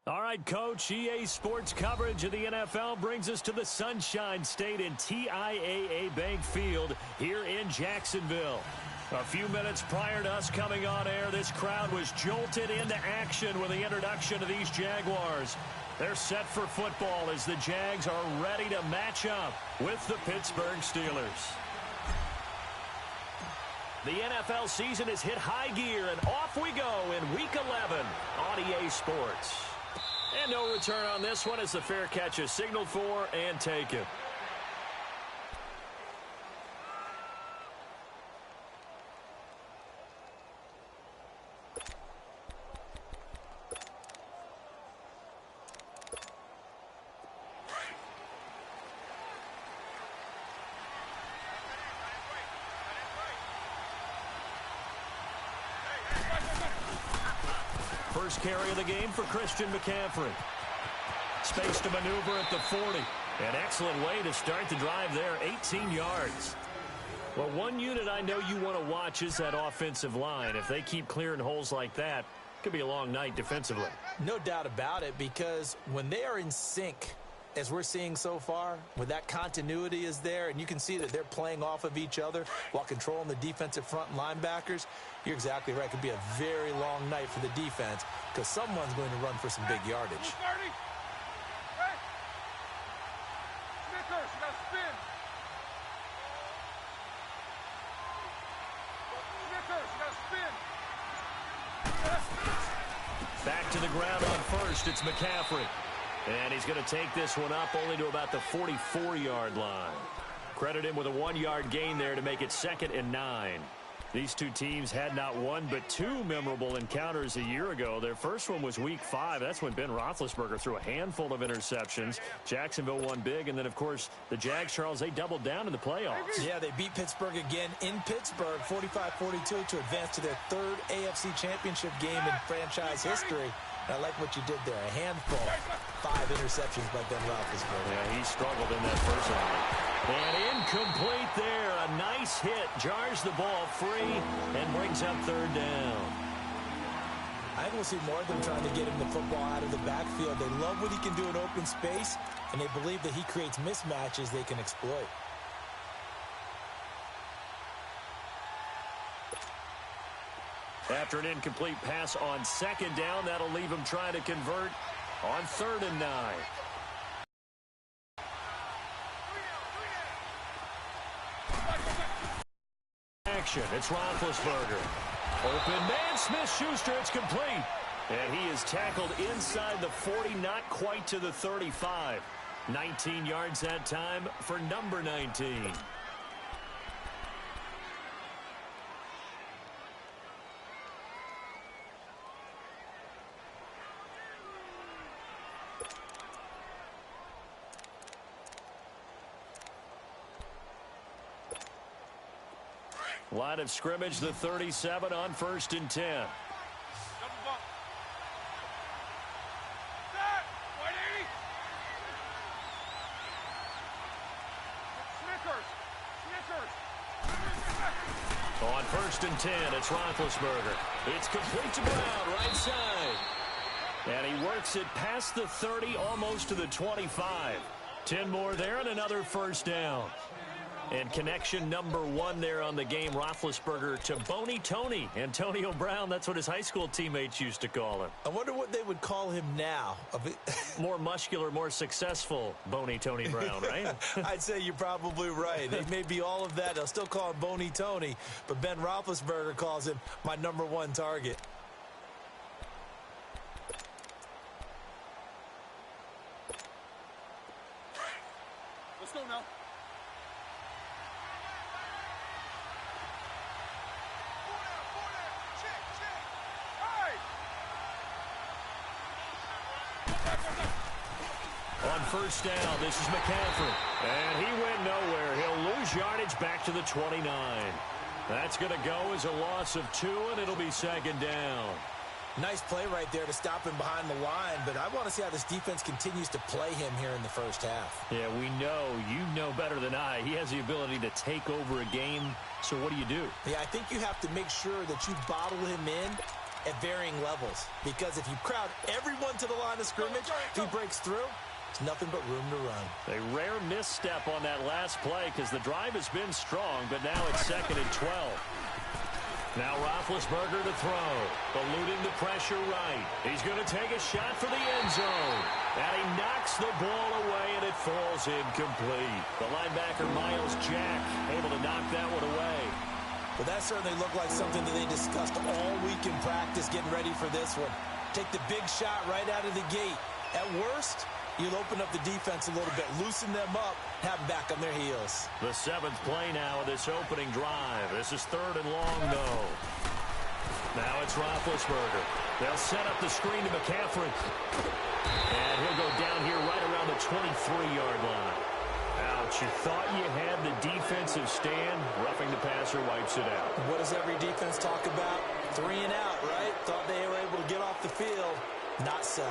All right, Coach, EA Sports coverage of the NFL brings us to the Sunshine State in TIAA Bank Field here in Jacksonville. A few minutes prior to us coming on air, this crowd was jolted into action with the introduction of these Jaguars. They're set for football as the Jags are ready to match up with the Pittsburgh Steelers. The NFL season has hit high gear, and off we go in Week 11 on EA Sports. And no return on this one as the fair catch is signaled for and taken. First carry of the game for Christian McCaffrey. Space to maneuver at the 40. An excellent way to start the drive there, 18 yards. Well, one unit I know you want to watch is that offensive line. If they keep clearing holes like that, it could be a long night defensively. No doubt about it, because when they are in sync, as we're seeing so far, when that continuity is there, and you can see that they're playing off of each other while controlling the defensive front linebackers, you're exactly right. It could be a very long night for the defense because someone's going to run for some big yardage. Back to the ground on first. It's McCaffrey. And he's going to take this one up only to about the 44-yard line. Credit him with a 1-yard gain there to make it 2nd and 9. These two teams had not one but two memorable encounters a year ago. Their first one was Week 5. That's when Ben Roethlisberger threw a handful of interceptions. Jacksonville won big. And then, of course, the Jags, Charles, they doubled down in the playoffs. Yeah, they beat Pittsburgh again in Pittsburgh, 45-42, to advance to their 3rd AFC Championship game in franchise history. I like what you did there. A handful. 5 interceptions by Ben Roethlisberger. Yeah, he struggled in that first one. And incomplete there. A nice hit. Jars the ball free and brings up 3rd down. I think we'll see more of them trying to get him the football out of the backfield. They love what he can do in open space, and they believe that he creates mismatches they can exploit. After an incomplete pass on 2nd down, that'll leave him trying to convert on 3rd and 9. Action. It's Roethlisberger. Open man, Smith-Schuster. It's complete. And he is tackled inside the 40, not quite to the 35. 19 yards that time for number 19. Line of scrimmage, the 37 on 1st and 10. On 1st and 10, it's Roethlisberger. It's complete to Brown, right side. And he works it past the 30, almost to the 25. 10 more there and another 1st down. And connection number 1 there on the game, Roethlisberger to Boney Tony. Antonio Brown, that's what his high school teammates used to call him. I wonder what they would call him now. More muscular, more successful Boney Tony Brown, right? I'd say you're probably right. They may be all of that. They'll still call him Boney Tony, but Ben Roethlisberger calls him my number 1 target. Let's go now. On 1st down, this is McCaffrey. And he went nowhere. He'll lose yardage back to the 29. That's going to go as a loss of 2, and it'll be 2nd down. Nice play right there to stop him behind the line, but I want to see how this defense continues to play him here in the first half. Yeah, we know. You know better than I. He has the ability to take over a game, so what do? Yeah, I think you have to make sure that you bottle him in at varying levels. Because if you crowd everyone to the line of scrimmage, if he breaks through, there's nothing but room to run. A rare misstep on that last play because the drive has been strong, but now it's 2nd and 12. Now Roethlisberger to throw, eluding the pressure right. He's going to take a shot for the end zone. And he knocks the ball away, and it falls incomplete. The linebacker, Miles Jack, able to knock that one away. Well, that certainly looked like something that they discussed all week in practice, getting ready for this one. Take the big shot right out of the gate. At worst, you'll open up the defense a little bit, loosen them up, have them back on their heels. The 7th play now of this opening drive. This is 3rd and long, though. Now it's Roethlisberger. They'll set up the screen to McCaffrey. And he'll go down here right around the 23-yard line. Ouch, you thought you had the defensive stand. Roughing the passer wipes it out. What does every defense talk about? 3 and out, right? Thought they were able to get off the field. Not so.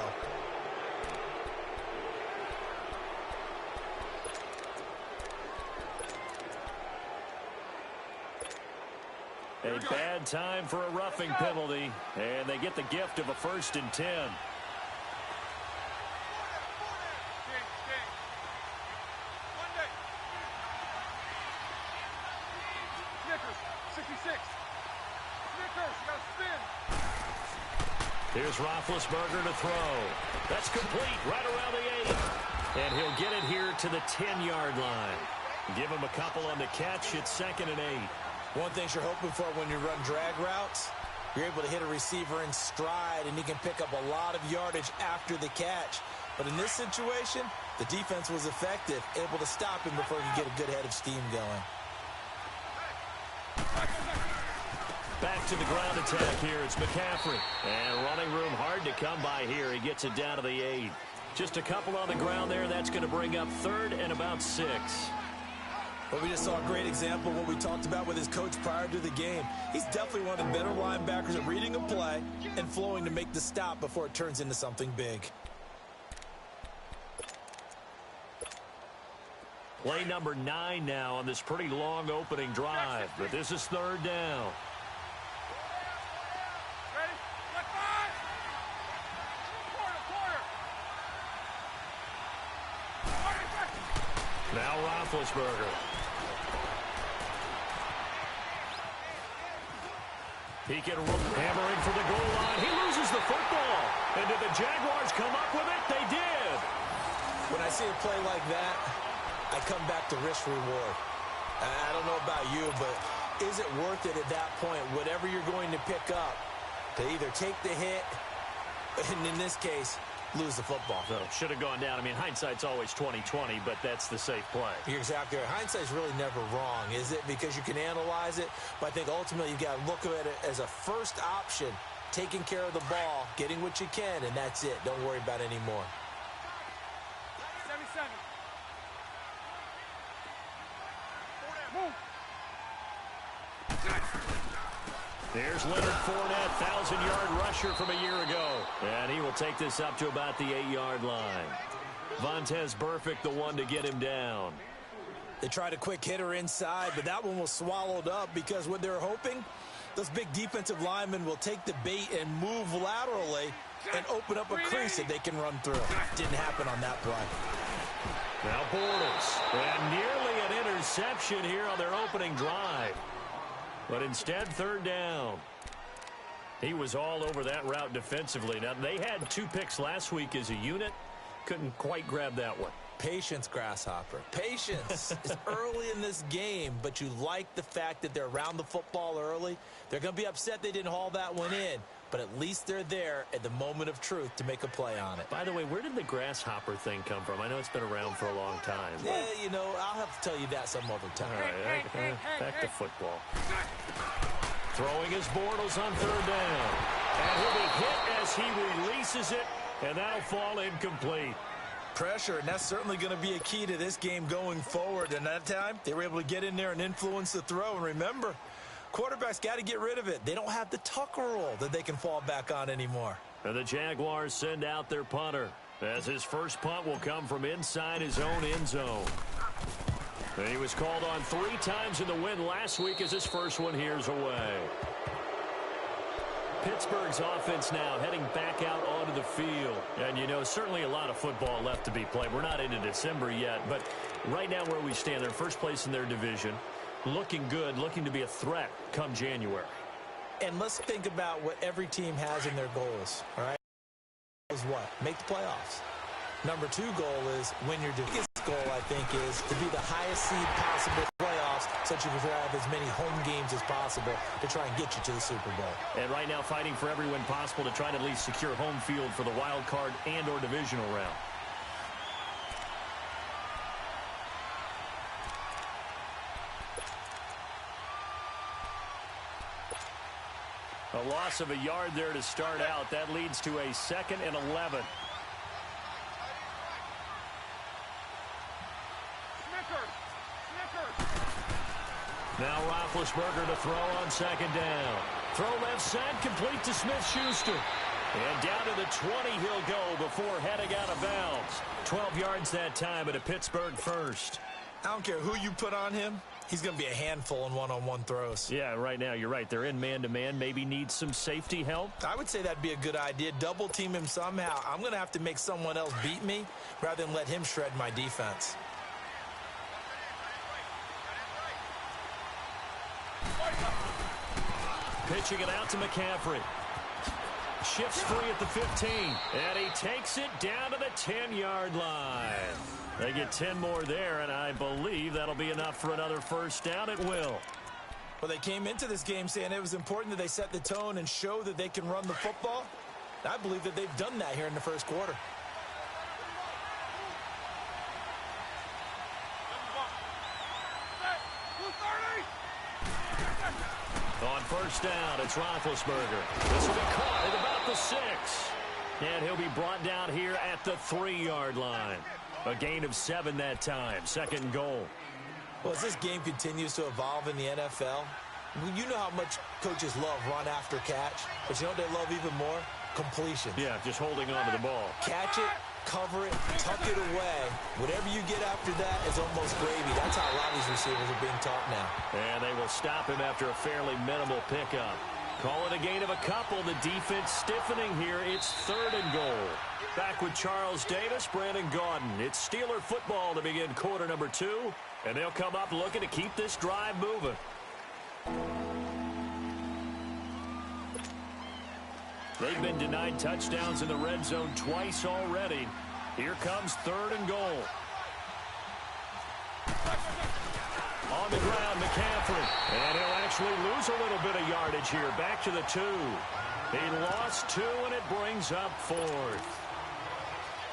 A bad time for a roughing penalty, and they get the gift of a 1st and 10. Snickers, 66. Snickers, you got to spin. Here's Roethlisberger to throw. That's complete right around the 8. And he'll get it here to the 10-yard line. Give him a couple on the catch. It's 2nd and 8. One thing you're hoping for when you run drag routes, you're able to hit a receiver in stride, and he can pick up a lot of yardage after the catch. But in this situation, the defense was effective, able to stop him before he could get a good head of steam going. Back to the ground attack here. It's McCaffrey. And running room hard to come by here. He gets it down to the 8. Just a couple on the ground there. That's going to bring up 3rd and about 6. Well, we just saw a great example of what we talked about with his coach prior to the game. He's definitely one of the better linebackers at reading a play and flowing to make the stop before it turns into something big. Play number 9 now on this pretty long opening drive. But this is 3rd down. Ready? Let 5. Quarter. Now Roethlisberger. He can hammering for the goal line. He loses the football. And did the Jaguars come up with it? They did. When I see a play like that, I come back to risk reward. I don't know about you, but is it worth it at that point, whatever you're going to pick up, to either take the hit, and in this case, lose the football? So should have gone down. I mean, hindsight's always 20/20, but that's the safe play. You're exactly right. Hindsight's really never wrong, is it? Because you can analyze it, but I think ultimately you got to look at it as a first option, taking care of the ball, getting what you can, and that's it. Don't worry about it anymore. 77. Move. There's Leonard Fournette, 1,000-yard rusher from a year ago. And he will take this up to about the 8-yard line. Vontaze Burfict, the one to get him down. They tried a quick hitter inside, but that one was swallowed up because what they're hoping, those big defensive linemen will take the bait and move laterally and open up a crease that they can run through. Didn't happen on that play. Now Bortles. And nearly an interception here on their opening drive. But instead, 3rd down. He was all over that route defensively. Now, they had 2 picks last week as a unit. Couldn't quite grab that one. Patience, Grasshopper. Patience. It's early in this game, but you like the fact that they're around the football early. They're going to be upset they didn't haul that one in, but at least they're there at the moment of truth to make a play on it. By the way, where did the grasshopper thing come from? I know it's been around for a long time. Yeah, you know, I'll have to tell you that some other time. All right, back to football. Throwing his Bortles on 3rd down. And he'll be hit as he releases it, and that'll fall incomplete. Pressure, and that's certainly going to be a key to this game going forward. And that time, they were able to get in there and influence the throw. And remember, quarterbacks got to get rid of it. They don't have the Tucker rule that they can fall back on anymore. And the Jaguars send out their punter, as his first punt will come from inside his own end zone. And he was called on 3 times in the win last week as his first one here's away. Pittsburgh's offense now heading back out onto the field. And, you know, certainly a lot of football left to be played. We're not into December yet, but right now where we stand, they're first place in their division, looking good, looking to be a threat come January. And let's think about what every team has in their goals, all right? Is what? Make the playoffs. Number 2 goal is win your division. Goal, I think, is to be the highest seed possible in playoffs so that you can have as many home games as possible to try and get you to the Super Bowl. And right now fighting for every win possible to try to at least secure home field for the wild card and or divisional round. A loss of a yard there to start out. That leads to a 2nd and 11. Now Roethlisberger to throw on 2nd down. Throw left side, complete to Smith-Schuster. And down to the 20 he'll go before heading out of bounds. 12 yards that time at a Pittsburgh first. I don't care who you put on him. He's going to be a handful in one-on-one throws. Yeah, right now you're right. They're in man-to-man. Maybe need some safety help. I would say that'd be a good idea. Double team him somehow. I'm going to have to make someone else beat me rather than let him shred my defense. Pitching it out to McCaffrey. Shifts free at the 15. And he takes it down to the 10-yard line. They get 10 more there, and I believe that'll be enough for another first down. It will. Well, they came into this game saying it was important that they set the tone and show that they can run the football. I believe that they've done that here in the first quarter. On first down, it's Roethlisberger. This will be caught at about the 6. And he'll be brought down here at the 3-yard line. A gain of 7 that time. 2nd and goal. Well, as this game continues to evolve in the NFL, you know how much coaches love run after catch. But you know what they love even more? Completion. Yeah, just holding on to the ball. Catch it, cover it, tuck it away. Whatever you get after that is almost gravy. That's how a lot of these receivers are being taught now. And they will stop him after a fairly minimal pickup. Call it a gain of a couple. The defense stiffening here. It's 3rd and goal. Back with Charles Davis, Brandon Gaudin. It's Steeler football to begin quarter number 2. And they'll come up looking to keep this drive moving. They've been denied touchdowns in the red zone twice already. Here comes 3rd and goal. On the ground, McCaffrey. And he'll actually lose a little bit of yardage here. Back to the 2. He lost 2, and it brings up 4th.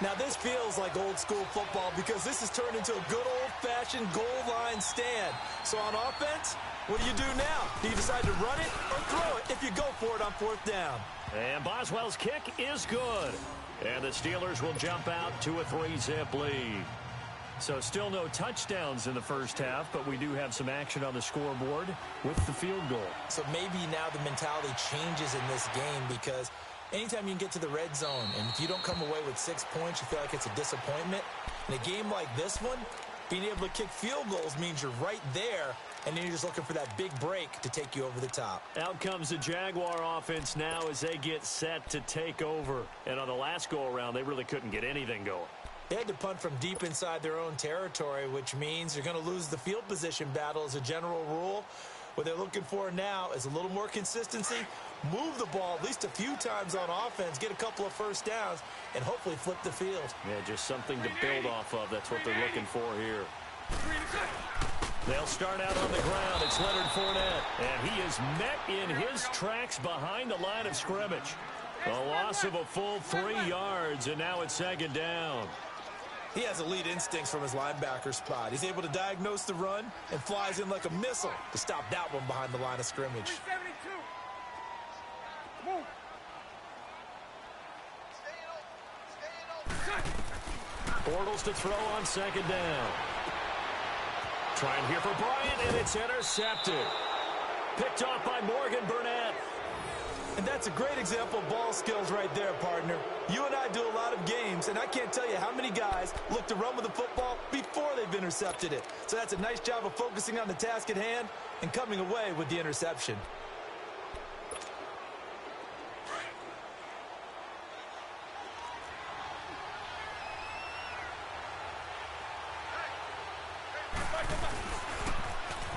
Now, this feels like old-school football because this has turned into a good old-fashioned goal line stand. So on offense, what do you do now? Do you decide to run it or throw it if you go for it on 4th down? And Boswell's kick is good. And the Steelers will jump out to a 3-zip lead. So still no touchdowns in the first half, but we do have some action on the scoreboard with the field goal. So maybe now the mentality changes in this game because anytime you can get to the red zone, and if you don't come away with 6 points, you feel like it's a disappointment. In a game like this one, being able to kick field goals means you're right there, and then you're just looking for that big break to take you over the top. Out comes the Jaguar offense now as they get set to take over. And on the last go-around, they really couldn't get anything going. They had to punt from deep inside their own territory, which means you're going to lose the field position battle as a general rule. What they're looking for now is a little more consistency, move the ball at least a few times on offense, get a couple of first downs, and hopefully flip the field. Yeah, just something to build off of. That's what they're looking for here. They'll start out on the ground. It's Leonard Fournette, and he is met in his tracks behind the line of scrimmage. A loss of a full 3 yards, and now it's 2nd down. He has elite instincts from his linebacker spot. He's able to diagnose the run and flies in like a missile to stop that one behind the line of scrimmage. Bortles to throw on 2nd down. Trying here for Bryant, and it's intercepted. Picked off by Morgan Burnett. And that's a great example of ball skills right there, partner. You and I do a lot of games, and I can't tell you how many guys look to run with the football before they've intercepted it. So that's a nice job of focusing on the task at hand and coming away with the interception.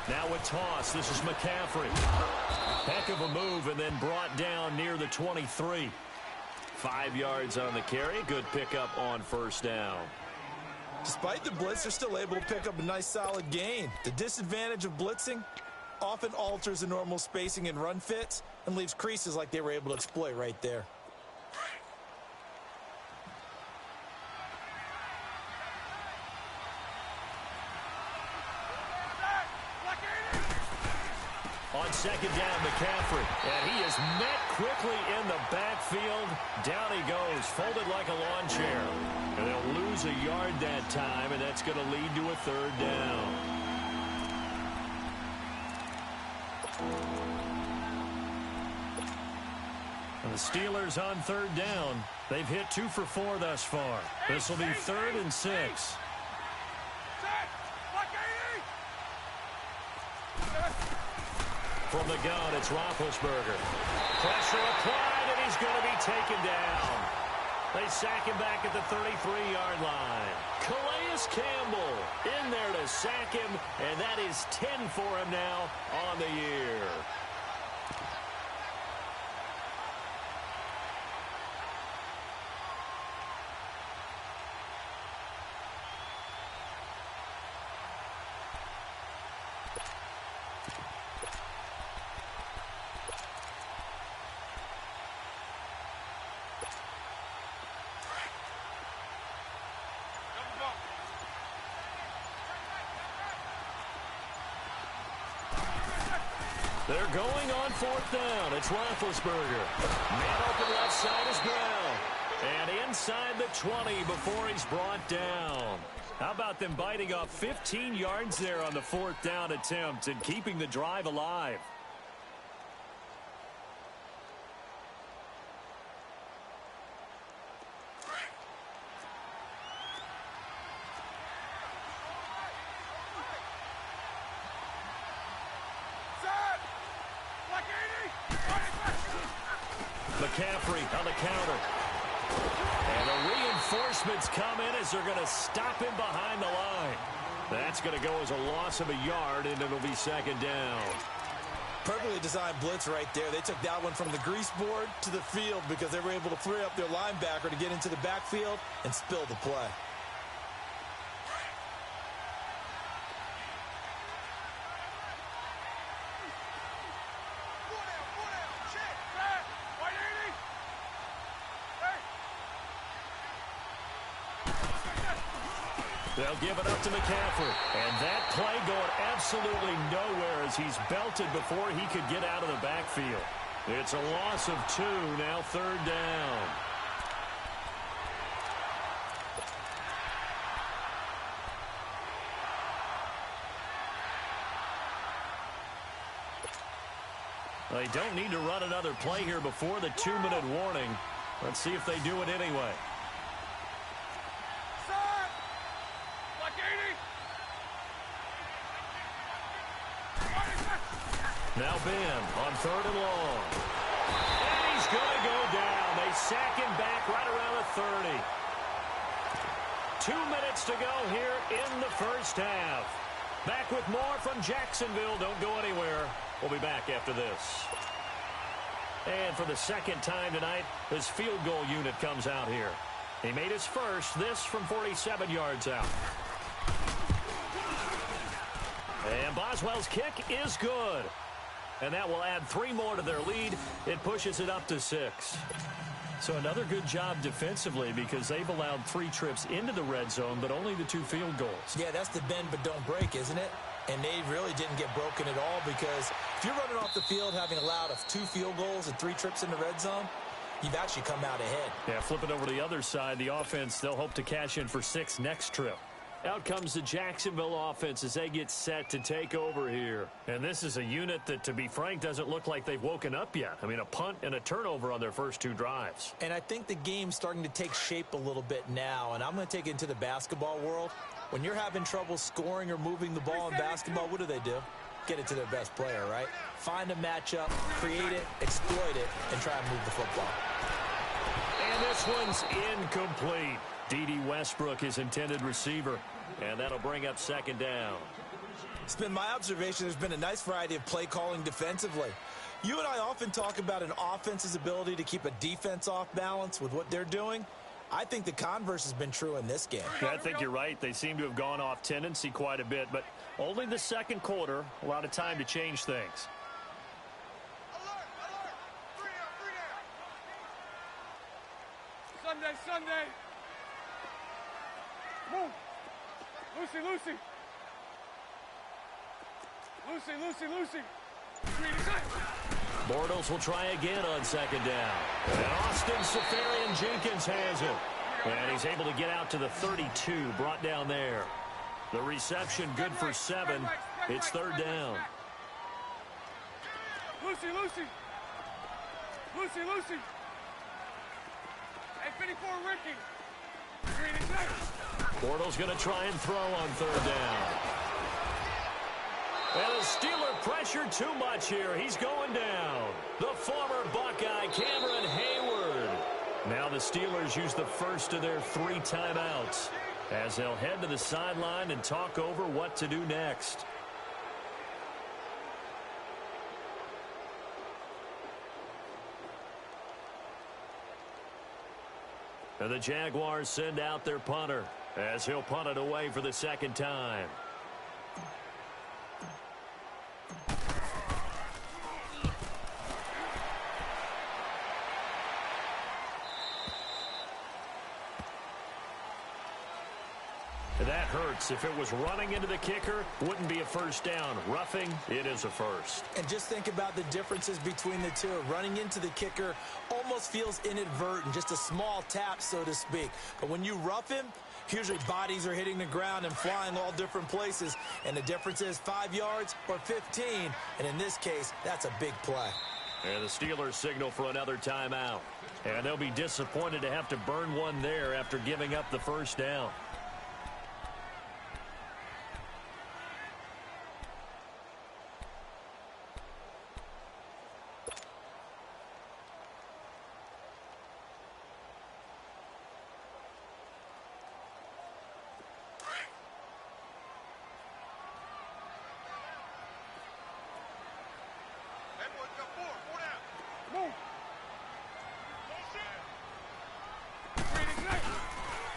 Now with toss, this is McCaffrey. Heck of a move and then brought down near the 23. 5 yards on the carry. Good pickup on first down. Despite the blitz, they're still able to pick up a nice solid gain. The disadvantage of blitzing often alters the normal spacing and run fits and leaves creases like they were able to exploit right there. On second down, McCaffrey. And he is met quickly in the backfield. Down he goes, folded like a lawn chair. And they'll lose a yard that time, and that's going to lead to a third down. And the Steelers on third down. They've hit 2 for 4 thus far. This will be 3rd and 6. From the gun, it's Roethlisberger. Pressure applied, and he's going to be taken down. They sack him back at the 33-yard line. Calais Campbell in there to sack him, and that is 10 for him now on the year. They're going on 4th down. It's Roethlisberger. Man open left side is Brown. And inside the 20 before he's brought down. How about them biting off 15 yards there on the 4th down attempt and keeping the drive alive? McCaffrey on the counter. And the reinforcements come in as they're going to stop him behind the line. That's going to go as a loss of a yard, and it'll be 2nd down. Perfectly designed blitz right there. They took that one from the grease board to the field because they were able to free up their linebacker to get into the backfield and spill the play. They'll give it up to McCaffrey. And that play going absolutely nowhere as he's belted before he could get out of the backfield. It's a loss of 2, now 3rd down. They don't need to run another play here before the 2-minute warning. Let's see if they do it anyway. Now Ben on 3rd and long. And he's going to go down. They sack him back right around the 30. 2 minutes to go here in the first half. Back with more from Jacksonville. Don't go anywhere. We'll be back after this. And for the second time tonight, his field goal unit comes out here. He made his first, this from 47 yards out. And Boswell's kick is good. And that will add 3 more to their lead. It pushes it up to 6. So another good job defensively because they've allowed 3 trips into the red zone, but only the 2 field goals. Yeah, that's the bend but don't break, isn't it? And they really didn't get broken at all because if you're running off the field having allowed 2 field goals and 3 trips in the red zone, you've actually come out ahead. Yeah, flip it over to the other side. The offense, they'll hope to cash in for 6 next trip. Out comes the Jacksonville offense as they get set to take over here. And this is a unit that, to be frank, doesn't look like they've woken up yet. I mean, a punt and a turnover on their first 2 drives. And I think the game's starting to take shape a little bit now. And I'm going to take it into the basketball world. When you're having trouble scoring or moving the ball in basketball, what do? Get it to their best player, right? Find a matchup, create it, exploit it, and try and move the football. And this one's incomplete. D.D. Westbrook, his intended receiver. And that'll bring up 2nd down. It's been my observation there's been a nice variety of play calling defensively. You and I often talk about an offense's ability to keep a defense off balance with what they're doing. I think the converse has been true in this game. Yeah, I think you're right. They seem to have gone off tendency quite a bit, but only the second quarter, a lot of time to change things. Alert, alert. 3 down, 3 down. Sunday, Sunday. Move. Lucy, Lucy. Lucy, Lucy, Lucy. Bortles will try again on second down. And Austin Safarian-Jenkins has it. And he's able to get out to the 32, brought down there. The reception good for 7. It's third down. Lucy, Lucy. Lucy, Lucy. Hey, 54, Ricky. Bortles going to try and throw on third down. And the Steeler pressure too much here. He's going down. The former Buckeye, Cameron Hayward. Now the Steelers use the first of their 3 timeouts as they'll head to the sideline and talk over what to do next. And the Jaguars send out their punter as he'll punt it away for the second time. That hurts. If it was running into the kicker, wouldn't be a first down. Roughing, it is a first. And just think about the differences between the two. Running into the kicker almost feels inadvertent, just a small tap, so to speak. But when you rough him, usually bodies are hitting the ground and flying all different places. And the difference is 5 yards or 15. And in this case, that's a big play. And the Steelers signal for another timeout. And they'll be disappointed to have to burn one there after giving up the first down.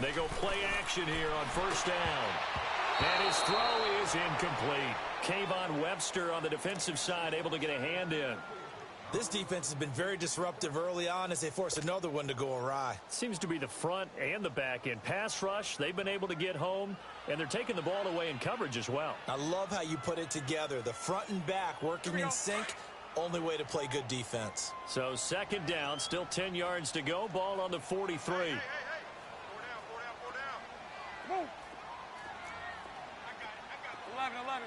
They go play action here on first down. And his throw is incomplete. Kayvon Webster on the defensive side able to get a hand in. This defense has been very disruptive early on as they force another one to go awry. Seems to be the front and the back end. Pass rush, they've been able to get home, and they're taking the ball away in coverage as well. I love how you put it together. The front and back working in sync. Only way to play good defense. So second down, still 10 yards to go. Ball on the 43. Move. 11.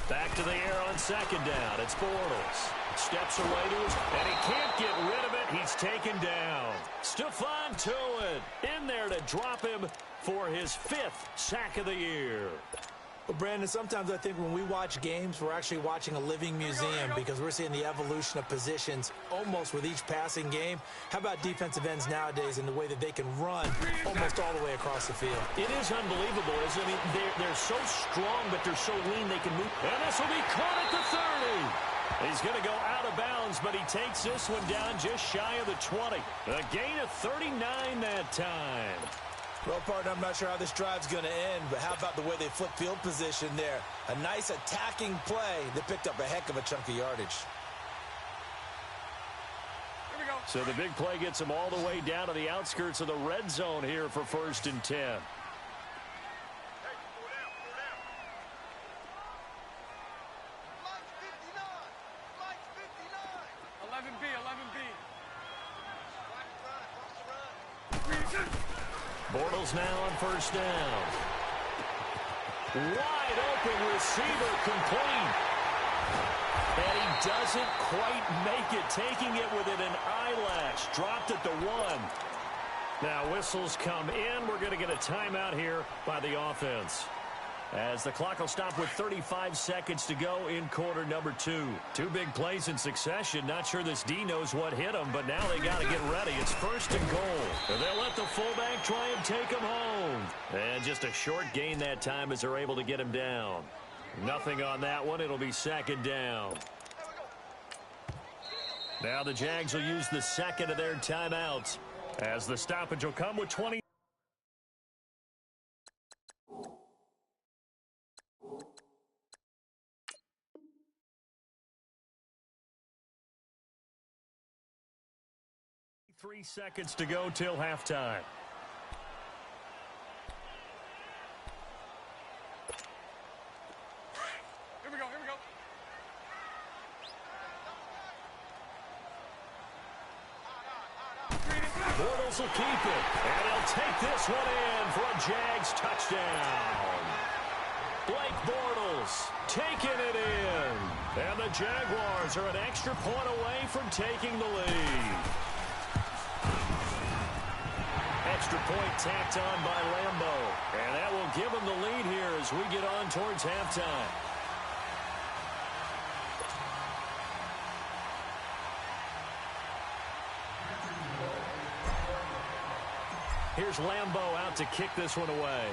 Back to the air on second down. It's Bortles. Steps away to his, and he can't get rid of it. He's taken down. Stephon Tuitt in there to drop him for his 5th sack of the year. Well, Brandon, sometimes I think when we watch games, we're actually watching a living museum because we're seeing the evolution of positions almost with each passing game. How about defensive ends nowadays and the way that they can run almost all the way across the field? It is unbelievable, isn't it? I mean, they're so strong, but they're so lean they can move. And this will be caught at the 30. He's going to go out of bounds, but he takes this one down just shy of the 20. A gain of 39 that time. Well, partner, I'm not sure how this drive's going to end, but how about the way they flip field position there? A nice attacking play that picked up a heck of a chunk of yardage. Here we go. So the big play gets him all the way down to the outskirts of the red zone here for 1st and 10. Hey, 4 down. 11B. Bortles now on first down. Wide open receiver complete. And he doesn't quite make it, taking it within an eyelash. Dropped at the 1. Now whistles come in. We're going to get a timeout here by the offense. as the clock will stop with 35 seconds to go in quarter number 2. Two big plays in succession. Not sure this D knows what hit them, but now they got to get ready. It's first and goal. And they'll let the fullback try and take him home. And just a short gain that time as they're able to get him down. Nothing on that one. It'll be second down. Now the Jags will use the second of their timeouts as the stoppage will come with 20. Three seconds to go till halftime. Here we go. Bortles will keep it, and he'll take this one in for a Jags touchdown. Blake Bortles taking it in, and the Jaguars are an extra point away from taking the lead. Extra point tacked on by Lambo, and that will give them the lead here as we get on towards halftime. Here's Lambo out to kick this one away.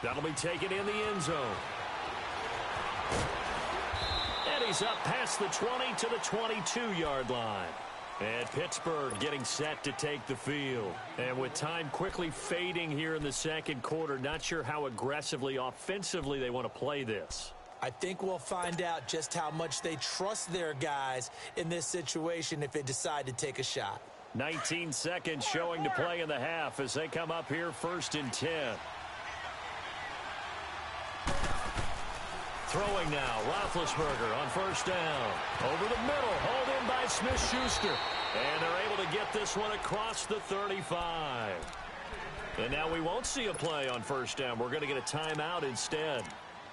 That'll be taken in the end zone. And he's up past the 20 to the 22-yard line. And Pittsburgh getting set to take the field. And with time quickly fading here in the second quarter, not sure how aggressively, offensively they want to play this. I think we'll find out just how much they trust their guys in this situation if they decide to take a shot. 19 seconds showing to play in the half as they come up here first and 10. Throwing now, Roethlisberger on first down. Over the middle, hauled in by Smith-Schuster. And they're able to get this one across the 35. And now we won't see a play on first down. We're going to get a timeout instead,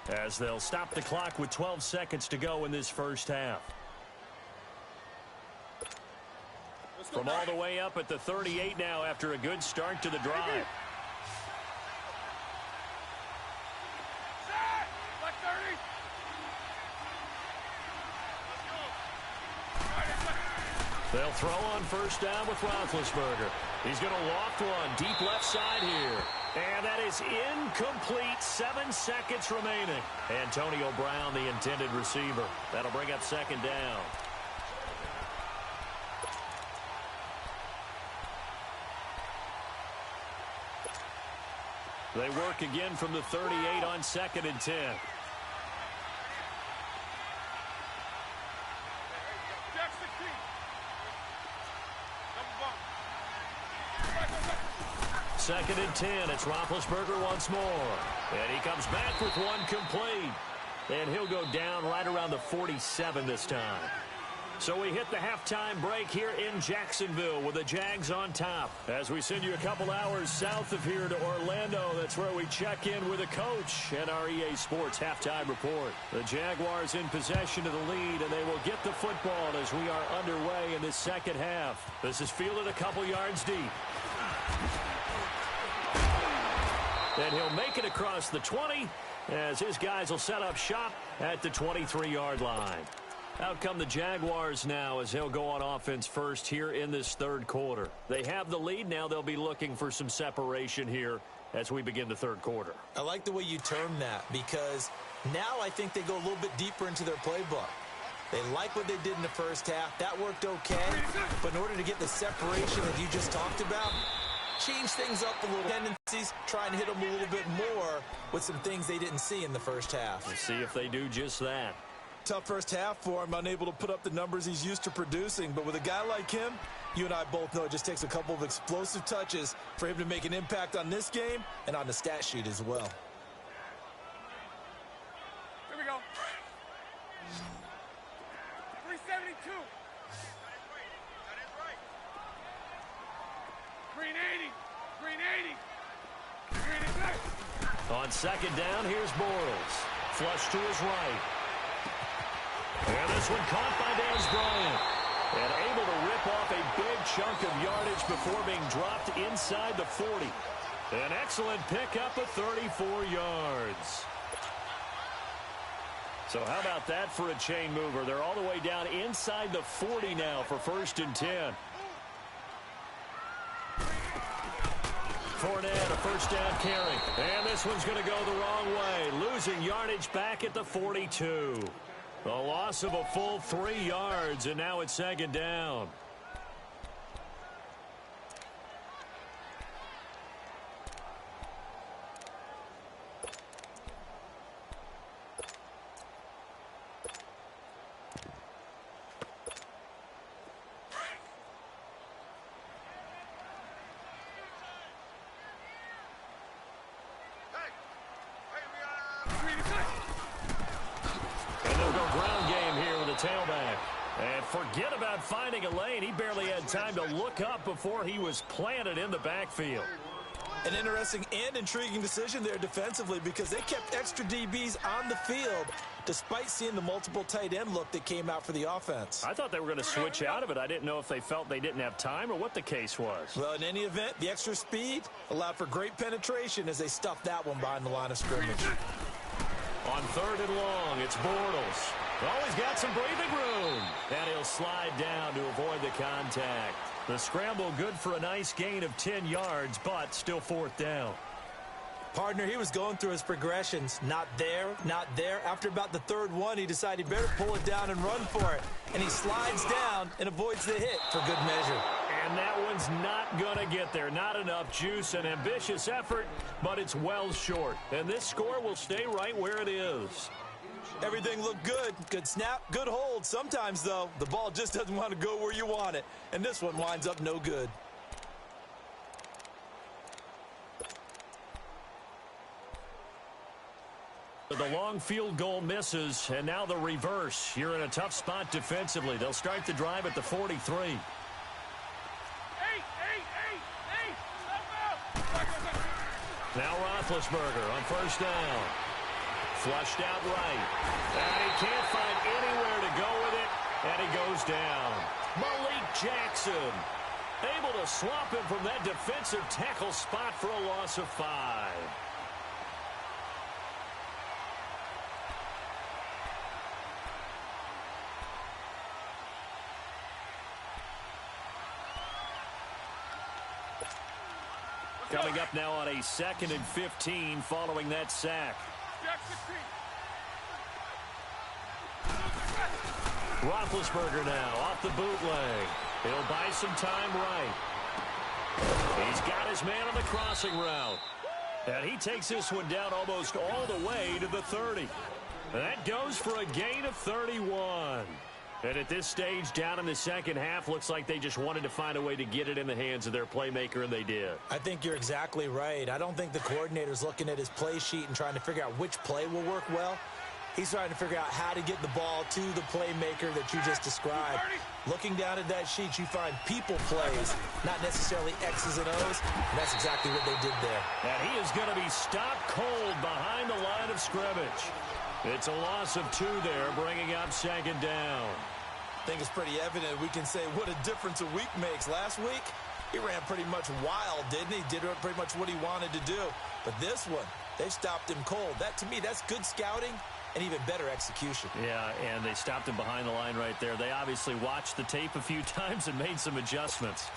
as they'll stop the clock with 12 seconds to go in this first half. From all the way up at the 38 now after a good start to the drive. They'll throw on first down with Roethlisberger. He's going to loft one deep left side here. And that is incomplete. 7 seconds remaining. Antonio Brown, the intended receiver. That'll bring up second down. They work again from the 38 on second and 10. Second and 10. It's Roethlisberger once more. And he comes back with one complete. And he'll go down right around the 47 this time. So we hit the halftime break here in Jacksonville with the Jags on top. As we send you a couple hours south of here to Orlando, that's where we check in with a coach and our EA Sports halftime report. The Jaguars in possession of the lead, and they will get the football as we are underway in this second half. This is fielded a couple yards deep. And he'll make it across the 20 as his guys will set up shop at the 23-yard line. Out come the Jaguars now as they'll go on offense first here in this third quarter. They have the lead now. They'll be looking for some separation here as we begin the third quarter. I like the way you term that because now I think they go a little bit deeper into their playbook. They like what they did in the first half. That worked okay. But in order to get the separation that you just talked about, change things up a little. Tendencies, try and hit them a little bit more with some things they didn't see in the first half. We'll see if they do just that. Tough first half for him, unable to put up the numbers he's used to producing. But with a guy like him, you and I both know it just takes a couple of explosive touches for him to make an impact on this game and on the stat sheet as well. Here we go. 372. Green 80. Green 80. Green 80. On second down, here's Bortles. Flush to his right. And this one caught by Dez Bryant. And able to rip off a big chunk of yardage before being dropped inside the 40. An excellent pickup of 34 yards. So how about that for a chain mover? They're all the way down inside the 40 now for 1st and 10. Fournette, a first down carry. And this one's going to go the wrong way. Losing yardage back at the 42. A loss of a full 3 yards, and now it's 2nd down. Tailback. And forget about finding a lane. He barely had time to look up before he was planted in the backfield. An interesting and intriguing decision there defensively because they kept extra DBs on the field despite seeing the multiple tight end look that came out for the offense. I thought they were going to switch out of it. I didn't know if they felt they didn't have time or what the case was. Well, in any event, the extra speed allowed for great penetration as they stuffed that one behind the line of scrimmage. On 3rd and long, it's Bortles. Oh, he's got some breathing room. And he'll slide down to avoid the contact. The scramble good for a nice gain of 10 yards, but still 4th down. Partner, he was going through his progressions. Not there, not there. After about the 3rd one, he decided he better pull it down and run for it. And he slides down and avoids the hit for good measure. And that one's not going to get there. Not enough juice. An ambitious effort, but it's well short. And this score will stay right where it is. Everything looked good. Good snap, good hold. Sometimes, though, the ball just doesn't want to go where you want it. And this one winds up no good. The long field goal misses, and now the reverse. You're in a tough spot defensively. They'll start the drive at the 43. Now Roethlisberger on 1st down. Flushed out right. And he can't find anywhere to go with it, and he goes down. Malik Jackson able to swap him from that defensive tackle spot for a loss of 5. Coming up now on a 2nd and 15 following that sack. Roethlisberger now off the bootleg. He'll buy some time right. He's got his man on the crossing route. And he takes this one down almost all the way to the 30. And that goes for a gain of 31. And at this stage, down in the 2nd half, looks like they just wanted to find a way to get it in the hands of their playmaker, and they did. I think you're exactly right. I don't think the coordinator's looking at his play sheet and trying to figure out which play will work well. He's trying to figure out how to get the ball to the playmaker that you just described. Looking down at that sheet, you find people plays, not necessarily X's and O's, and that's exactly what they did there. And he is going to be stopped cold behind the line of scrimmage. It's a loss of 2 there, bringing up 2nd down. I think it's pretty evident we can say what a difference a week makes. Last week, he ran pretty much wild, didn't he? Did pretty much what he wanted to do. But this one, they stopped him cold. That, to me, that's good scouting and even better execution. Yeah, and they stopped him behind the line right there. They obviously watched the tape a few times and made some adjustments.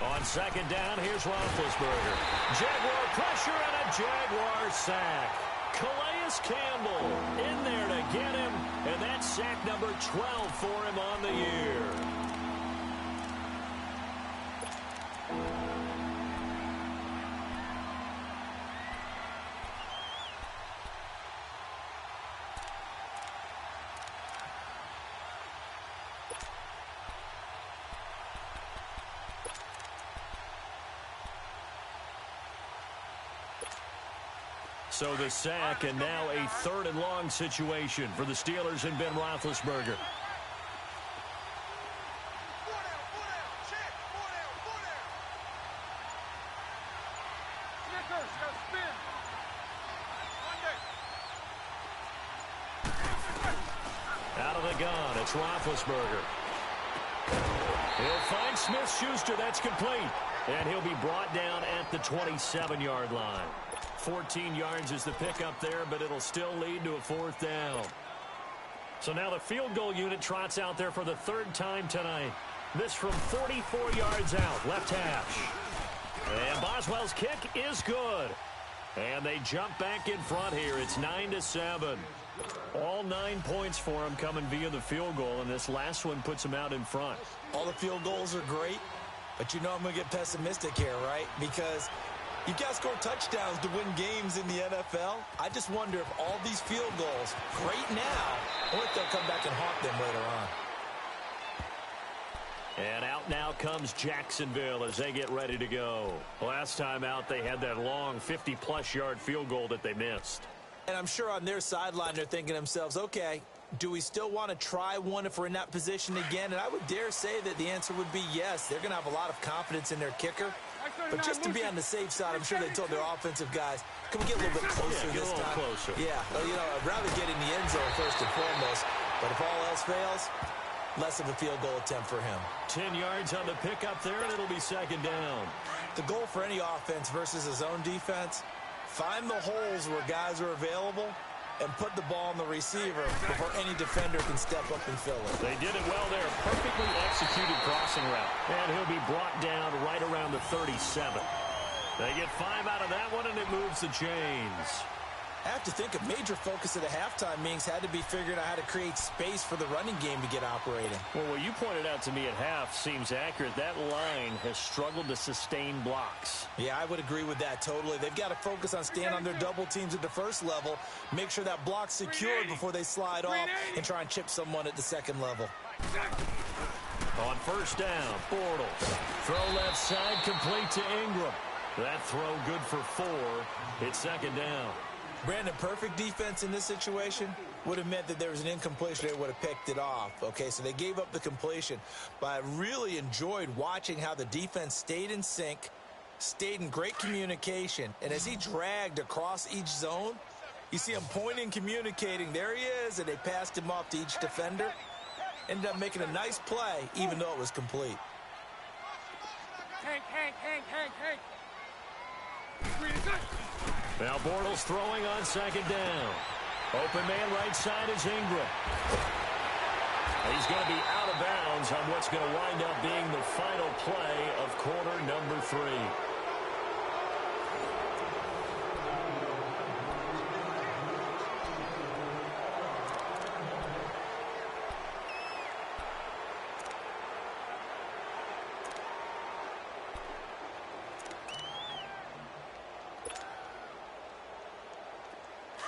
On 2nd down, here's Roethlisberger. Jaguar pressure and a Jaguar sack. Calais Campbell in there to get him, and that's sack number 12 for him on the year. So the sack, and now a 3rd and long situation for the Steelers and Ben Roethlisberger. Out of the gun, it's Roethlisberger. He'll find Smith-Schuster. That's complete. And he'll be brought down at the 27-yard line. 14 yards is the pickup there, but it'll still lead to a 4th down. So now the field goal unit trots out there for the 3rd time tonight. This from 44 yards out, left hash. And Boswell's kick is good. And they jump back in front here. It's 9-7. All 9 points for them coming via the field goal, and this last one puts them out in front. All the field goals are great, but you know I'm going to get pessimistic here, right? Because you got to score touchdowns to win games in the NFL. I just wonder if all these field goals, great now, or if they'll come back and haunt them later on. And out now comes Jacksonville as they get ready to go. Last time out, they had that long 50-plus yard field goal that they missed. And I'm sure on their sideline they're thinking to themselves, okay, do we still want to try one if we're in that position again? And I would dare say that the answer would be yes. They're going to have a lot of confidence in their kicker. But just to be on the safe side, I'm sure they told their offensive guys, can we get a little bit closer this time? Closer. Yeah, well, you know, I'd rather get in the end zone first and foremost. But if all else fails, less of a field goal attempt for him. 10 yards on the pickup there, and it'll be 2nd down. The goal for any offense versus a zone defense, find the holes where guys are available and put the ball on the receiver before any defender can step up and fill it. They did it well there. Perfectly executed crossing route. And he'll be brought down right around the 37. They get 5 out of that one, and it moves the chains. I have to think a major focus of the halftime meetings had to be figuring out how to create space for the running game to get operating. Well, what you pointed out to me at half seems accurate. That line has struggled to sustain blocks. Yeah, I would agree with that totally. They've got to focus on staying on their double teams at the first level, make sure that block's secured before they slide off and try and chip someone at the second level. On 1st down, Bortles. Throw left side, complete to Ingram. That throw good for 4. It's 2nd down. Brandon, perfect defense in this situation would have meant that there was an incompletion. They would have picked it off. Okay, so they gave up the completion. But I really enjoyed watching how the defense stayed in sync, stayed in great communication. And as he dragged across each zone, you see him pointing, communicating. There he is, and they passed him off to each defender. Ended up making a nice play, even though it was complete. Hank. Now Bortles throwing on 2nd down. Open man right side is Ingram. He's going to be out of bounds on what's going to wind up being the final play of quarter number 3.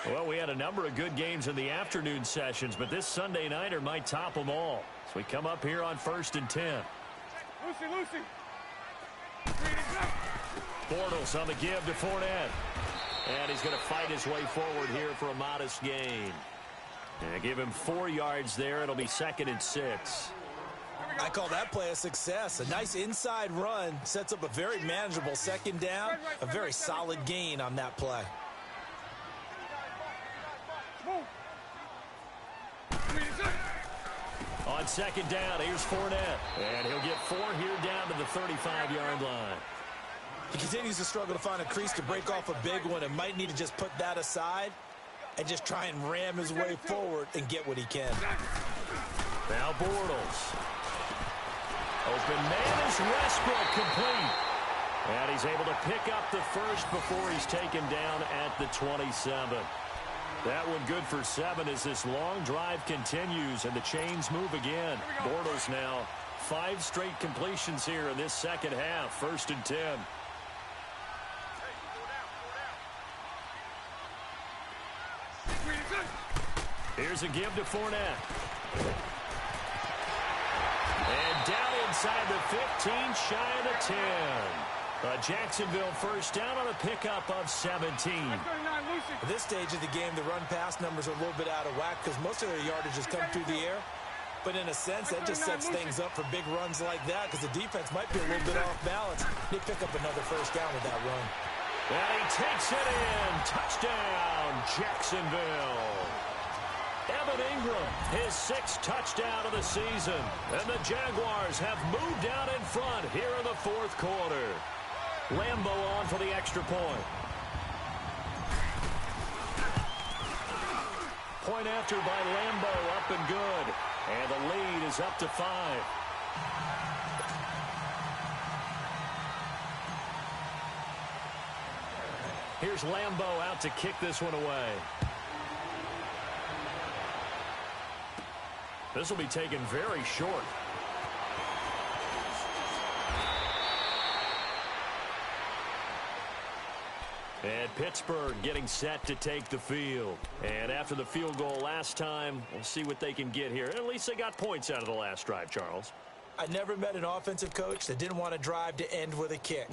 Well, we had a number of good games in the afternoon sessions, but this Sunday nighter might top them all. So we come up here on 1st and 10. Lucy. Bortles on the give to Fournette. And he's going to fight his way forward here for a modest gain. And give him 4 yards there. It'll be 2nd and 6. I call that play a success. A nice inside run sets up a very manageable 2nd down. A very solid gain on that play. On 2nd down, here's Fournette. And he'll get 4 here down to the 35-yard line. He continues to struggle to find a crease to break off a big one and might need to just put that aside and just try and ram his way forward and get what he can. Now Bortles. Open man is Westbrook, complete. And he's able to pick up the first before he's taken down at the 27. That one good for 7 as this long drive continues and the chains move again. Bortles now 5 straight completions here in this second half. 1st and 10. Here's a give to Fournette. And down inside the 15, shy of the 10. Jacksonville 1st down on a pickup of 17. At this stage of the game, the run-pass numbers are a little bit out of whack because most of their yardage has come through the air. But in a sense, that just sets things up for big runs like that because the defense might be a little bit off balance. They pick up another first down with that run. And he takes it in. Touchdown, Jacksonville. Evan Ingram, his 6th touchdown of the season. And the Jaguars have moved out in front here in the 4th quarter. Lambo on for the extra point. Point after by Lambo, up and good. And the lead is up to 5. Here's Lambo out to kick this one away. This will be taken very short. And Pittsburgh getting set to take the field. And after the field goal last time, we'll see what they can get here. At least they got points out of the last drive, Charles. I never met an offensive coach that didn't want to drive to end with a kick.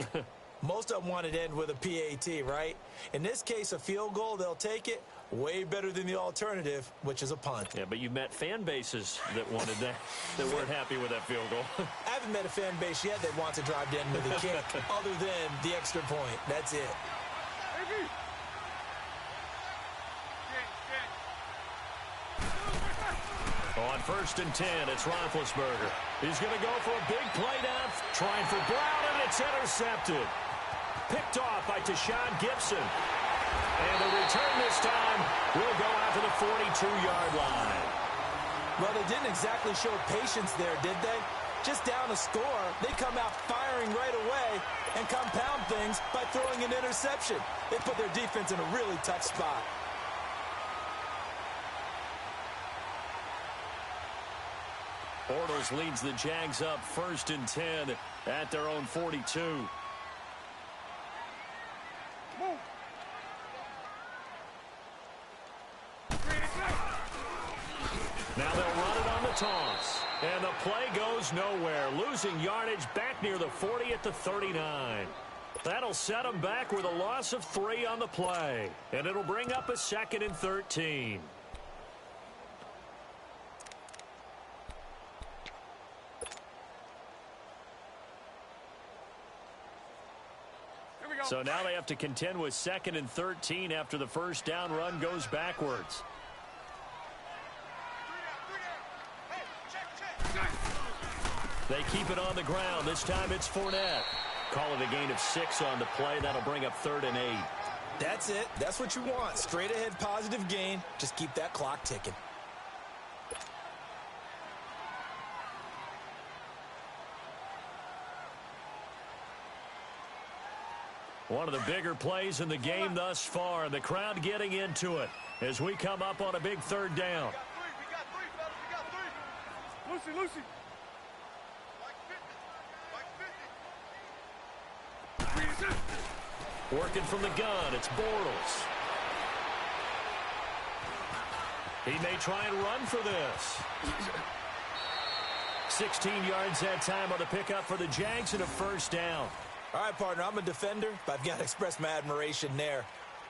Most of them wanted to end with a PAT, right? In this case, a field goal, they'll take it. Way better than the alternative, which is a punt. Yeah, but you've met fan bases that wanted that, that weren't happy with that field goal. I haven't met a fan base yet that wants to drive to end with a kick, other than the extra point. That's it. On 1st and 10, it's Roethlisberger. He's going to go for a big play down, trying for Brown, and it's intercepted. Picked off by Tashawn Gibson. And the return this time will go out to the 42-yard line. Well, they didn't exactly show patience there, did they? Just down a score, they come out firing right away and compound things by throwing an interception. They put their defense in a really tough spot. Bortles leads the Jags up 1st and 10 at their own 42. Now they'll run it on the toss. And the play goes nowhere. Losing yardage back near the 40 at the 39. That'll set them back with a loss of 3 on the play. And it'll bring up a 2nd and 13. So now they have to contend with 2nd and 13 after the first down run goes backwards. They keep it on the ground. This time it's Fournette. Call it a gain of 6 on the play. That'll bring up 3rd and 8. That's it. That's what you want. Straight ahead positive gain. Just keep that clock ticking. One of the bigger plays in the game thus far. The crowd getting into it as we come up on a big 3rd down. We got three, fellas. We got 3. Lucy. Working from the gun, it's Bortles. He may try and run for this. 16 yards that time on the pickup for the Jags and a first down. All right, partner, I'm a defender, but I've got to express my admiration there.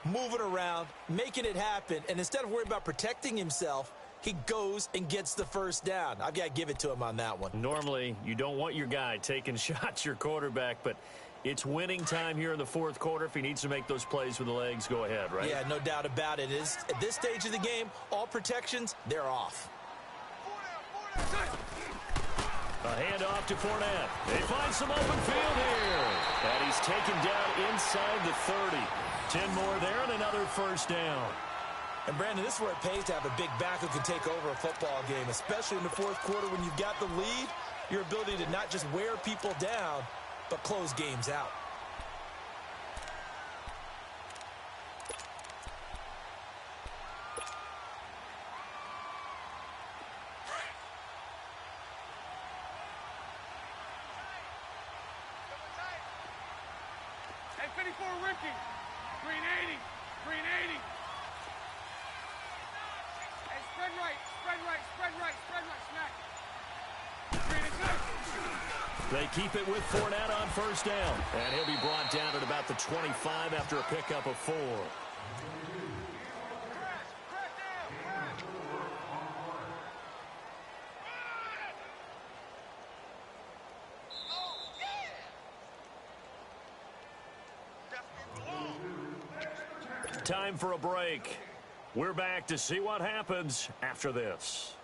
Moving around, making it happen, and instead of worrying about protecting himself, he goes and gets the first down. I've got to give it to him on that one. Normally, you don't want your guy taking shots, your quarterback, but it's winning time here in the 4th quarter. If he needs to make those plays with the legs, go ahead, right? Yeah, no doubt about it. At this stage of the game, all protections, they're off. A handoff to Fournette. They find some open field here. And he's taken down inside the 30. 10 more there and another first down. And, Brandon, this is where it pays to have a big back who can take over a football game, especially in the 4th quarter when you've got the lead, your ability to not just wear people down, but close games out. Hey, 54 Ricky. Green 80. Green 80. Hey, spread right. Smack. Green is good. They keep it with Fournette on first down. And he'll be brought down at about the 25 after a pickup of 4. time for a break. We're back to see what happens after this.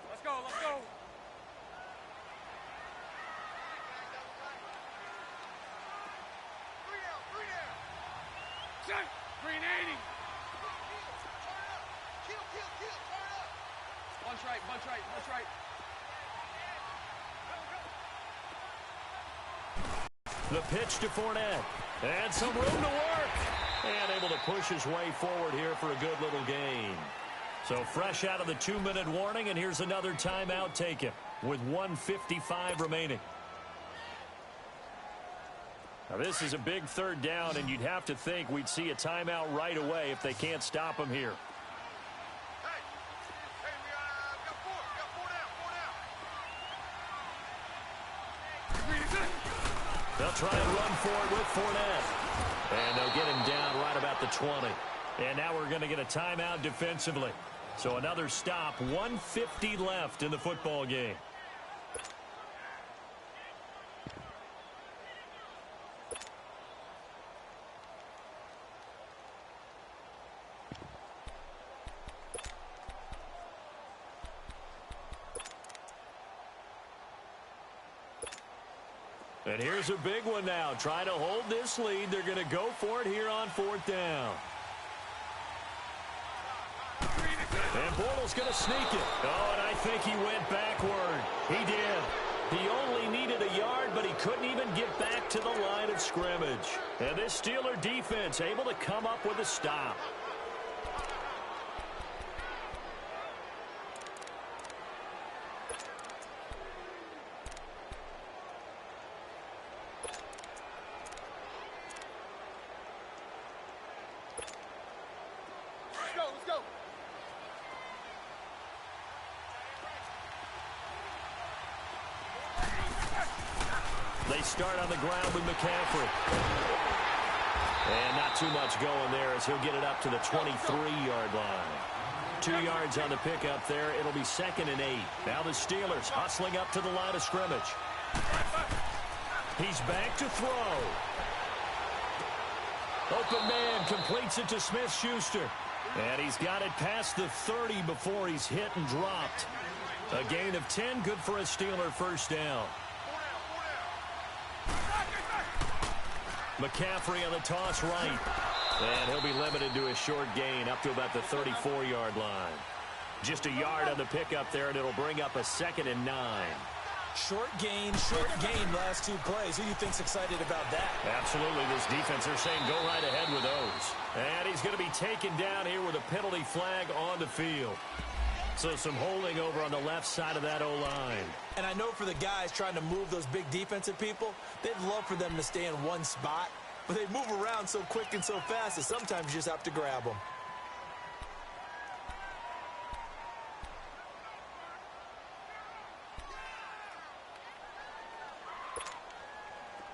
Let's go, let's go. Three down. Set. 380. Kill, turn up. Bunch right. The pitch to Fournette. And some room to work. And able to push his way forward here for a good little gain. So fresh out of the 2-minute warning, and here's another timeout taken with 1:55 remaining. Now this is a big third down, and you'd have to think we'd see a timeout right away if they can't stop him here. Hey, we got four down. They'll try and run for it with Fournette. And they'll get him down right about the 20. And now we're going to get a timeout defensively. So another stop, 1:50 left in the football game. And here's a big one now. Trying to hold this lead. They're going to go for it here on 4th down. And Bortles going to sneak it. Oh, and I think he went backward. He did. He only needed a yard, but he couldn't even get back to the line of scrimmage. And this Steeler defense able to come up with a stop. Let's go. They start on the ground with McCaffrey. And not too much going there as he'll get it up to the 23-yard line. 2 yards on the pickup there. It'll be 2nd and 8. Now the Steelers hustling up to the line of scrimmage. He's back to throw. Open man completes it to Smith-Schuster. And he's got it past the 30 before he's hit and dropped. A gain of 10, good for a Steeler first down. McCaffrey on the toss right. And he'll be limited to a short gain up to about the 34-yard line. Just a yard on the pickup there, and it'll bring up a 2nd and 9. Short gain last 2 plays. Who do you think's excited about that? Absolutely. This defense, they're saying go right ahead with those. And he's going to be taken down here with a penalty flag on the field. So some holding over on the left side of that O-line. And I know for the guys trying to move those big defensive people, they'd love for them to stay in one spot. But they move around so quick and so fast that sometimes you just have to grab them.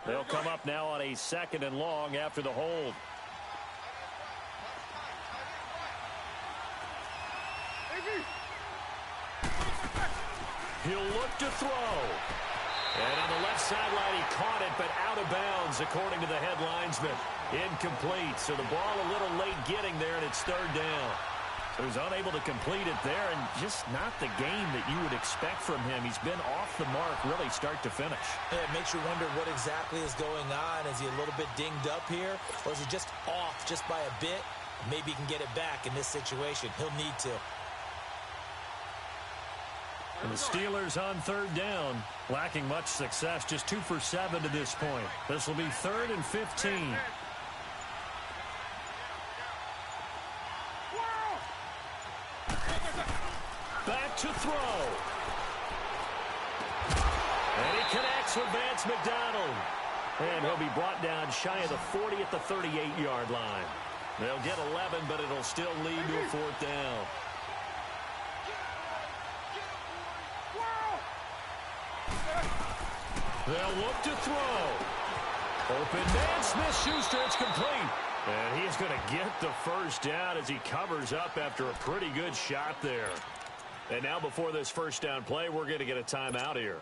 They'll come up now on a 2nd and long after the hold. He'll look to throw. And on the left sideline, he caught it, but out of bounds, according to the head linesman. Incomplete. So the ball a little late getting there, and it's 3rd down. So he's unable to complete it there, and just not the game that you would expect from him. He's been off the mark really start to finish. Yeah, it makes you wonder what exactly is going on. Is he a little bit dinged up here, or is he just off just by a bit? Maybe he can get it back in this situation. He'll need to. And the Steelers on 3rd down, lacking much success, just 2 for 7 to this point. This will be 3rd and 15. Back to throw. And he connects with Vance McDonald. And he'll be brought down shy of the 40 at the 38-yard line. They'll get 11, but it'll still lead to a 4th down. They'll look to throw. Open man, Smith-Schuster, it's complete. And he's going to get the first down as he covers up after a pretty good shot there. And now before this first down play, we're going to get a timeout here,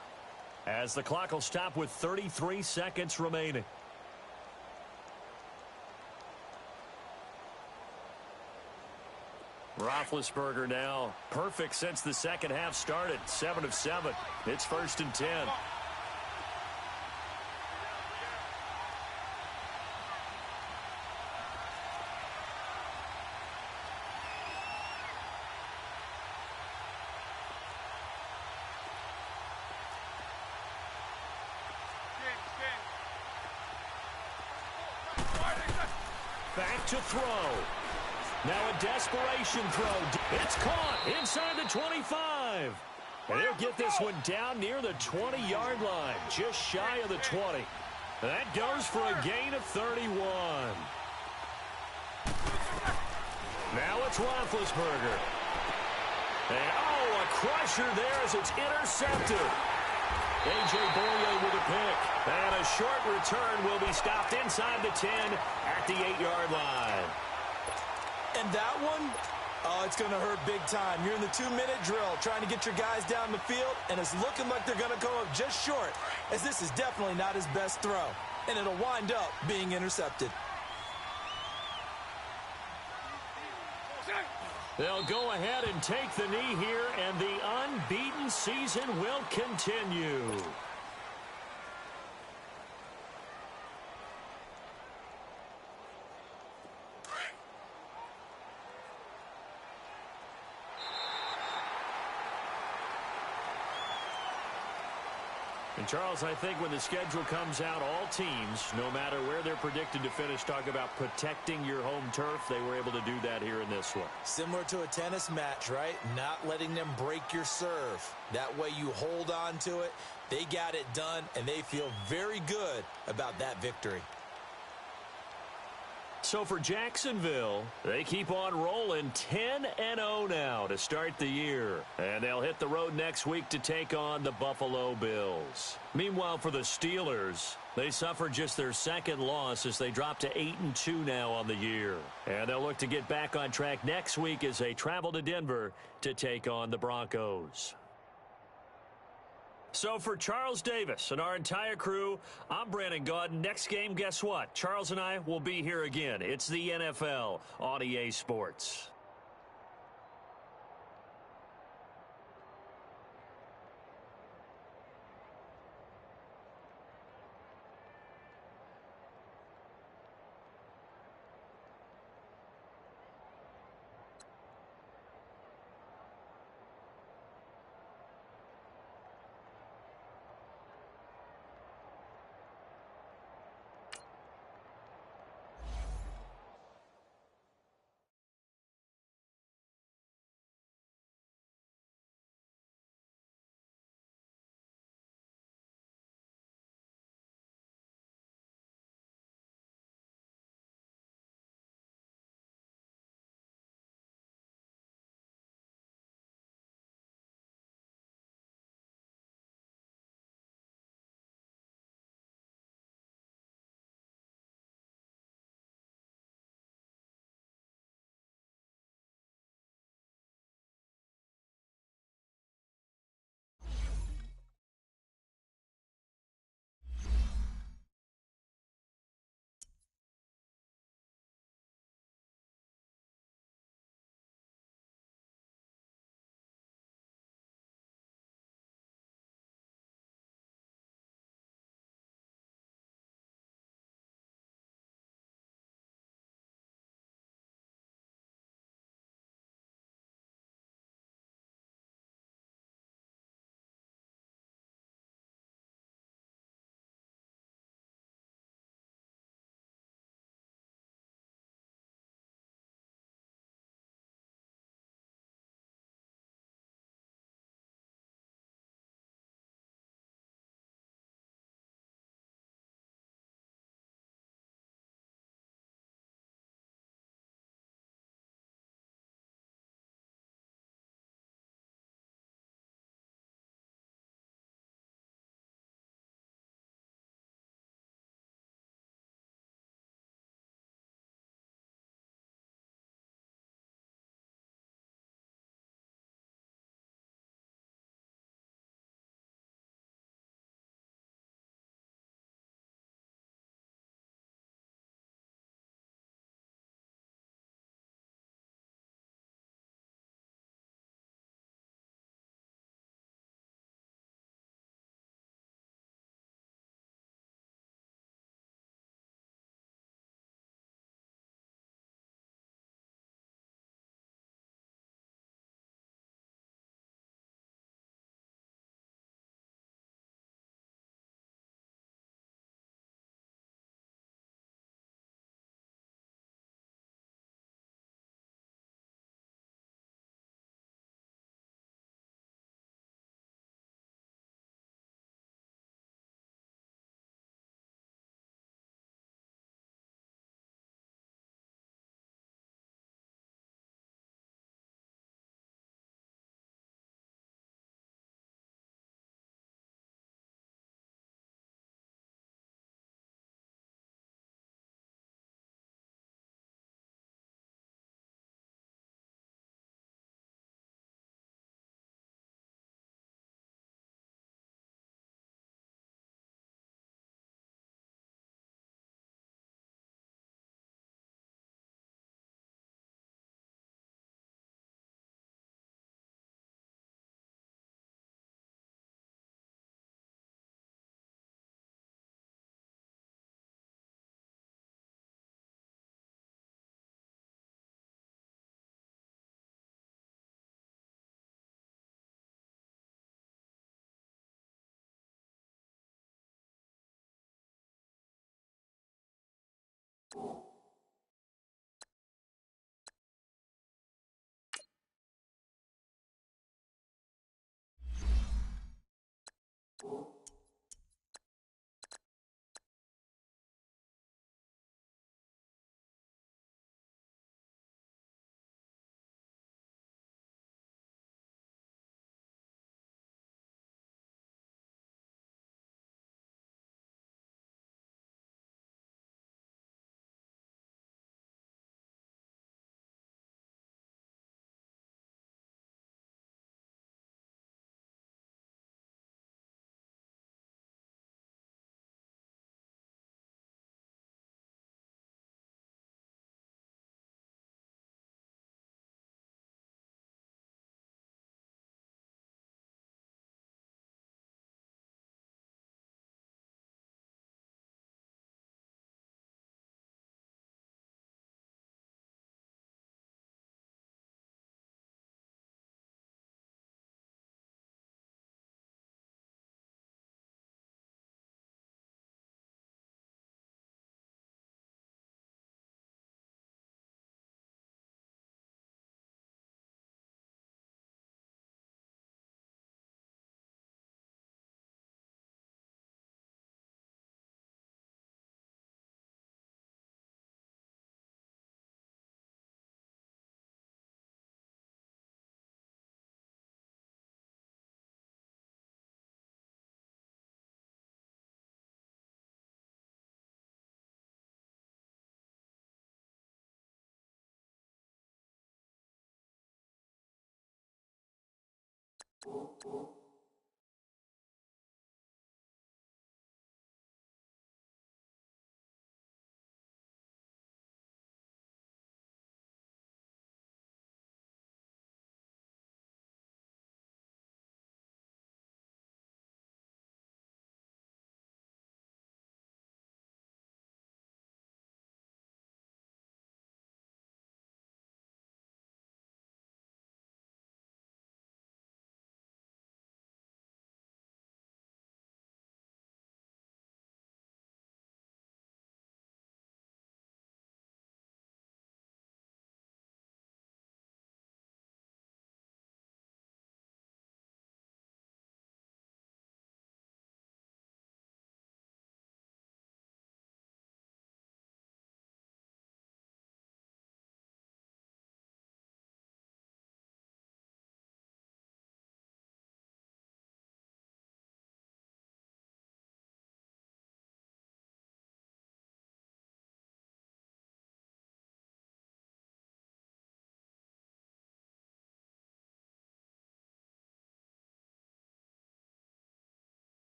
as the clock will stop with 33 seconds remaining. Roethlisberger now perfect since the second half started. 7 of 7. It's 1st and 10. Back to throw. Now a desperation throw. It's caught inside the 25. And they'll get this one down near the 20-yard line, just shy of the 20. That goes for a gain of 31. Now it's Roethlisberger. And, a crusher there as it's intercepted. A.J. Boye with a pick. And a short return will be stopped inside the 10 at the 8-yard line. And that one, it's going to hurt big time. You're in the 2-minute drill trying to get your guys down the field, and it's looking like they're going to come up just short, as this is definitely not his best throw. And it'll wind up being intercepted. They'll go ahead and take the knee here, and the unbeaten season will continue. And Charles, I think when the schedule comes out, all teams, no matter where they're predicted to finish, talk about protecting your home turf. They were able to do that here in this one. Similar to a tennis match, right? Not letting them break your serve. That way you hold on to it. They got it done, and they feel very good about that victory. So for Jacksonville, they keep on rolling 10-0 now to start the year. And they'll hit the road next week to take on the Buffalo Bills. Meanwhile, for the Steelers, they suffered just their second loss as they drop to 8-2 now on the year. And they'll look to get back on track next week as they travel to Denver to take on the Broncos. So for Charles Davis and our entire crew, I'm Brandon Gaudin. Next game, guess what? Charles and I will be here again. It's the NFL on EA Sports.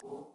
you